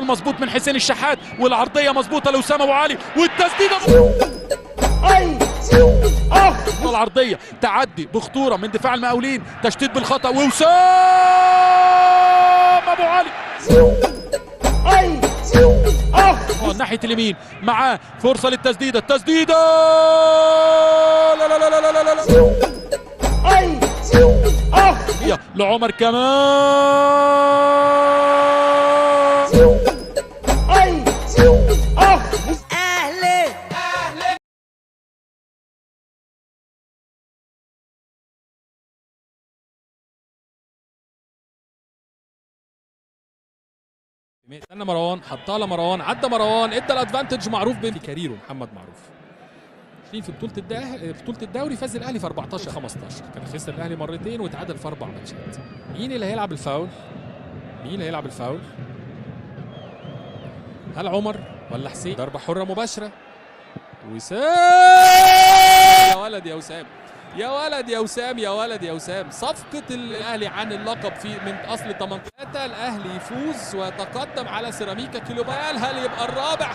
مظبوط من حسين الشحات، والعرضيه مظبوطه لاسامه ابو علي، والتسديده العرضيه تعدي بخطوره من دفاع المقاولين، تشتيت بالخطا ووسام ابو علي ناحيه اليمين معاه فرصه للتسديده، التسديده لا لا لا لا لا لا لا لعمر كمان استنى مروان، حطها لمروان، عدى مروان، ادى الادفانتج معروف بكاريرو محمد معروف. في بطولة الدوري فاز الاهلي في 14-15، كان خسر الاهلي مرتين وتعادل في 4 ماتشات. مين اللي هيلعب الفاول؟ هل عمر ولا حسين؟ ضربة حرة مباشرة. وسام يا ولد يا وسام، يا ولد يا وسام، يا ولد يا وسام. صفقة الأهلي عن اللقب في من أصل 18. الأهلي يفوز ويتقدم على سيراميكا كيلوبال. هل يبقى الرابع؟